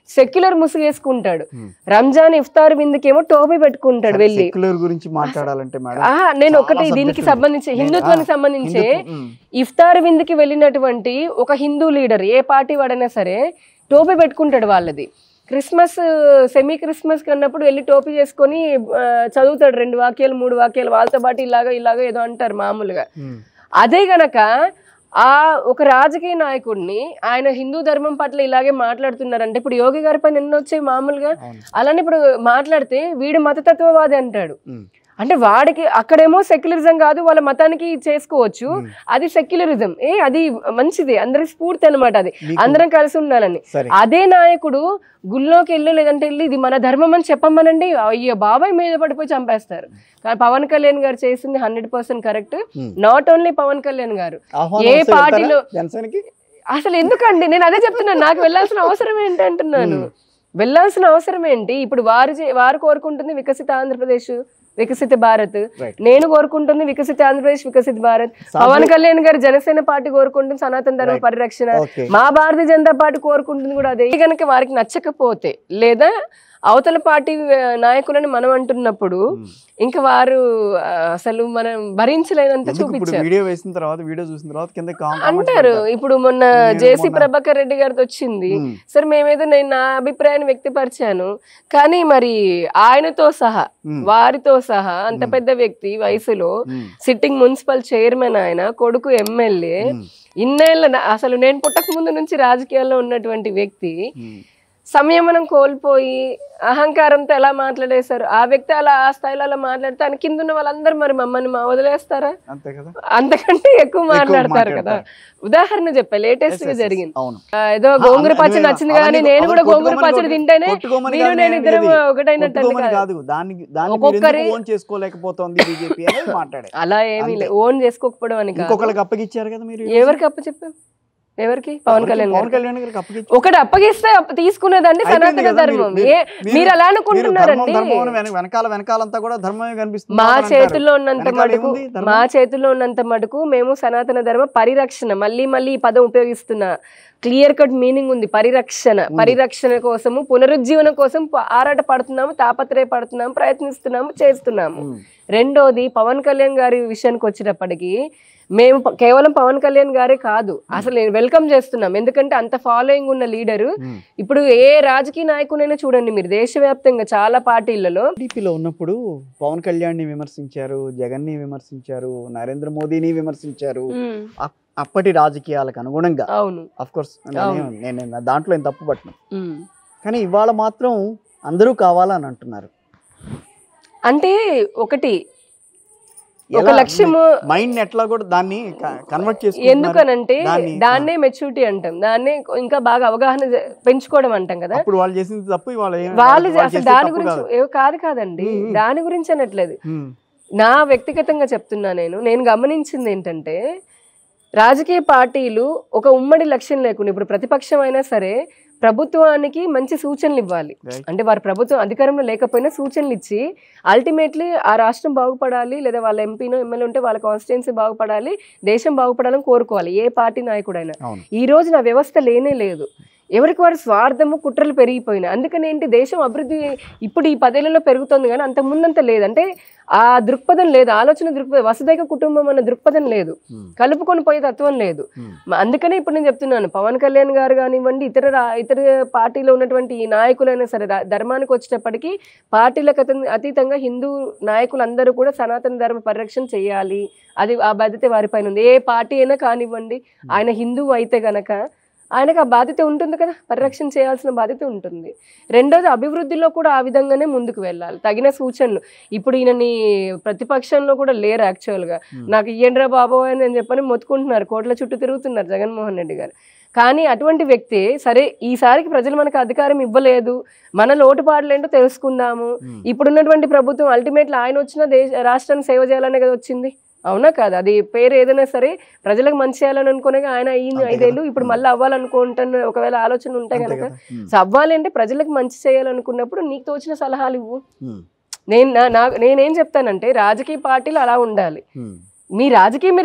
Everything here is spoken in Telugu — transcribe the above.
సెక్యులర్ ముసుగేసుకుంటాడు. రంజాన్ ఇఫ్తార్ విందుకేమో టోపీ పెట్టుకుంటాడు వెళ్ళి. గురించి మాట్లాడాలంటే నేను ఒకటి దీనికి సంబంధించి హిందుత్వానికి సంబంధించి ఇఫ్తార్ విందుకి వెళ్ళినటువంటి ఒక హిందూ లీడర్ ఏ పార్టీ వాడైనా సరే టోపీ పెట్టుకుంటాడు వాళ్ళది. క్రిస్మస్ సెమీ క్రిస్మస్ అన్నప్పుడు వెళ్ళి టోపీ చేసుకొని చదువుతాడు 2 వాక్యాలు 3 వాక్యాలు వాళ్ళతో పాటు ఇలాగ ఏదో అంటారు మామూలుగా. అదే గనక ఆ ఒక రాజకీయ నాయకుడిని ఆయన హిందూ ధర్మం పట్ల ఇలాగే మాట్లాడుతున్నారంటే ఇప్పుడు యోగి గారి పైన ఎన్నో వచ్చాయి మామూలుగా. అలానే ఇప్పుడు మాట్లాడితే వీడు మతతత్వవాది అంటాడు. అంటే వాడికి అక్కడేమో సెక్యులరిజం కాదు, వాళ్ళ మతానికి చేసుకోవచ్చు, అది సెక్యులరిజం. అది మంచిది, అందరికి స్ఫూర్తి అనమాట, అది అందరం కలిసి ఉండాలని. అదే నాయకుడు గుళ్ళోకి వెళ్ళి లేదంటే వెళ్ళి ఇది మన ధర్మం అని చెప్పమనండి, అయ్యో బాబాయ్ మీద పడిపోయి చంపేస్తారు. కానీ పవన్ కళ్యాణ్ గారు చేసింది 100% correct. Not only Pawan Kalyan garu, ఏ పార్టీలో అసలు ఎందుకండి, నేను అదే చెప్తున్నాను, నాకు వెళ్ళాల్సిన అవసరం ఏంటి అంటున్నాను. వెళ్ళాల్సిన అవసరం ఏంటి? ఇప్పుడు వారు కోరుకుంటుంది వికసిత ఆంధ్రప్రదేశ్, వికసిత భారత్. నేను కోరుకుంటుంది వికసిత ఆంధ్రప్రదేశ్, వికసిత భారత్. పవన్ కళ్యాణ్ గారు జనసేన పార్టీ కోరుకుంటుంది సనాతన ధర్మ పరిరక్షణ. మా భారతీయ జనతా పార్టీ కోరుకుంటుంది కూడా అదే. కనుక వారికి నచ్చకపోతే లేదా అవతల పార్టీ నాయకులని మనం అంటున్నప్పుడు ఇంకా వారు అసలు మనం భరించలేనంత చూపించారు. వీడియో వేసిన తర్వాత వీడియో చూసిన తర్వాత కింద అంటారు. ఇప్పుడు మొన్న జేసీ ప్రభాకర్ రెడ్డి గారితో వచ్చింది సార్, మేమేదో నేను నా అభిప్రాయాన్ని వ్యక్తపరిచాను, కానీ మరి ఆయనతో సహా వారితో సహా అంత పెద్ద వ్యక్తి వయసులో సిట్టింగ్ మున్సిపల్ చైర్మన్, ఆయన కొడుకు ఎమ్మెల్యే, ఇన్నేళ్ళ అసలు నేను పుట్టక ముందు నుంచి రాజకీయాల్లో ఉన్నటువంటి వ్యక్తి సంయమనం కోల్పోయి అహంకారంతో ఎలా మాట్లాడేశారు. ఆ వ్యక్తి అలా ఆ స్థాయిలో అలా మాట్లాడితే ఆయన కింద ఉన్న వాళ్ళందరూ మరి మమ్మల్ని వదిలేస్తారా? అంతకంటే ఎక్కువ మాట్లాడతారు కదా. ఉదాహరణ చెప్పా, లేటెస్ట్ గా జరిగింది. ఏదో గోంగూర పచ్చడి నచ్చింది కానీ నేను కూడా గోంగూర పచ్చడి తింటేనే మీరు నేను ఇద్దరం ఒకటైనట్టు ఒక్కొక్కరి అలా ఏమీ లేదు. ఓన్ చేసుకోకపోవడం అని కాదు. ఎవరికి అప్పచెప్పాం? ఎవరికి? పవన్ కళ్యాణ్ ఒకటి అప్పగిస్తే తీసుకునేదండి సనాతన ధర్మం. మీరు అలా అనుకుంటున్నారండి. మా చేతుల్లో ఉన్నంత మటుకు మేము సనాతన ధర్మ పరిరక్షణ, మళ్ళీ ఈ పదం ఉపయోగిస్తున్నా, క్లియర్ కట్ మీనింగ్ ఉంది. పరిరక్షణ కోసము, పునరుజ్జీవన కోసం ఆరాట పడుతున్నాము, తాపత్రయపడుతున్నాము, ప్రయత్నిస్తున్నాము, చేస్తున్నాము. రెండోది పవన్ కళ్యాణ్ గారి విషయానికి వచ్చేటప్పటికి మేము కేవలం పవన్ కళ్యాణ్ గారే కాదు, అసలు వెల్కమ్ చేస్తున్నాం. ఎందుకంటే అంత ఫాలోయింగ్ ఉన్న లీడరు. ఇప్పుడు ఏ రాజకీయ నాయకునైనా చూడండి మీరు, దేశవ్యాప్తంగా చాలా పార్టీలలో టీడీపీలో ఉన్నప్పుడు పవన్ కళ్యాణ్ ని విమర్శించారు, జగన్ ని విమర్శించారు, నరేంద్ర మోదీని విమర్శించారు అప్పటి రాజకీయాలకు అనుగుణంగా. అవును, అఫ్ కోర్స్ నేను దాంట్లో ఏం తప్పు పట్టను, కానీ ఇవాళ మాత్రం అందరూ కావాలని అంటున్నారు. అంటే ఒకటి ఒక లక్ష్యము మైండ్ ఎట్లా కూడా దాన్ని కన్వర్ట్ చేసి, ఎందుకనంటే దాన్నే మెచ్యూరిటీ అంటాం, దాన్నే ఇంకా బాగా అవగాహన పెంచుకోవడం అంటాం కదా. ఇప్పుడు వాళ్ళు చేసింది తప్పు, వాళ్ళు అసలు దాని గురించి కాదండి, దాని గురించి అనట్లేదు. నా వ్యక్తిగతంగా చెప్తున్నా, నేను గమనించింది ఏంటంటే రాజకీయ పార్టీలు ఒక ఉమ్మడి లక్ష్యం లేకుండా, ఇప్పుడు ప్రతిపక్షం అయినా సరే ప్రభుత్వానికి మంచి సూచనలు ఇవ్వాలి. అంటే వారి ప్రభుత్వం అధికారంలో లేకపోయినా సూచనలు ఇచ్చి అల్టిమేట్లీ ఆ రాష్ట్రం బాగుపడాలి, లేదా వాళ్ళ ఎంపీనో ఎమ్మెల్యే ఉంటే వాళ్ళ కాన్స్టిట్యున్సీ బాగుపడాలి, దేశం బాగుపడాలని కోరుకోవాలి ఏ పార్టీ నాయకుడైనా. ఈ రోజు నా వ్యవస్థ లేనే లేదు. ఎవరికి వారి స్వార్థము, కుట్రలు పెరిగిపోయినాయి. అందుకని ఏంటి, దేశం అభివృద్ధి ఇప్పుడు ఈ 10 ఏళ్లలో పెరుగుతుంది కానీ అంత ముందంత లేదు. అంటే ఆ దృక్పథం లేదు, ఆలోచన దృక్పథం, వసుదైక కుటుంబం అన్న దృక్పథం లేదు, కలుపుకొని పోయే తత్వం లేదు. అందుకనే ఇప్పుడు నేను చెప్తున్నాను, పవన్ కళ్యాణ్ గారు కానివ్వండి, ఇతర పార్టీలో ఉన్నటువంటి ఈ నాయకులైనా సరే ధర్మానికి వచ్చేటప్పటికి పార్టీలకు అతీతంగా హిందూ నాయకులందరూ కూడా సనాతన ధర్మ పరిరక్షణ చేయాలి. అది ఆ బాధ్యత వారిపైన ఉంది. ఏ పార్టీ అయినా కానివ్వండి, ఆయన హిందువు అయితే గనక ఆయనకు ఆ బాధ్యత ఉంటుంది కదా, పరిరక్షణ చేయాల్సిన బాధ్యత ఉంటుంది. రెండోది అభివృద్ధిలో కూడా ఆ విధంగానే ముందుకు వెళ్ళాలి, తగిన సూచనలు. ఇప్పుడు ఈయనని ప్రతిపక్షంలో కూడా లేరు యాక్చువల్గా, నాకు ఇయ్యండ్రా బాబు అని చెప్పని మొత్తుకుంటున్నారు, కోట్ల చుట్టూ తిరుగుతున్నారు జగన్మోహన్ రెడ్డి గారు. కానీ అటువంటి వ్యక్తి సరే ఈసారికి ప్రజలు మనకు అధికారం ఇవ్వలేదు, మన లోటుపాట్లేంటో తెలుసుకుందాము, ఇప్పుడున్నటువంటి ప్రభుత్వం అల్టిమేట్లీ ఆయన వచ్చిన రాష్ట్రాన్ని సేవ చేయాలనే కదా వచ్చింది, అవునా కాదు? అది పేరు ఏదైనా సరే ప్రజలకు మంచి చేయాలని అనుకునే ఆయన 5 ఏళ్ళు, ఇప్పుడు మళ్ళీ అవ్వాలనుకుంటున్న ఒకవేళ ఆలోచన ఉంటే కనుక అవ్వాలి అంటే ప్రజలకు మంచి చేయాలనుకున్నప్పుడు నీకు తోచిన సలహాలు ఇవ్వు. నేనేం చెప్తానంటే రాజకీయ పార్టీలు అలా ఉండాలి. మీ రాజకీయం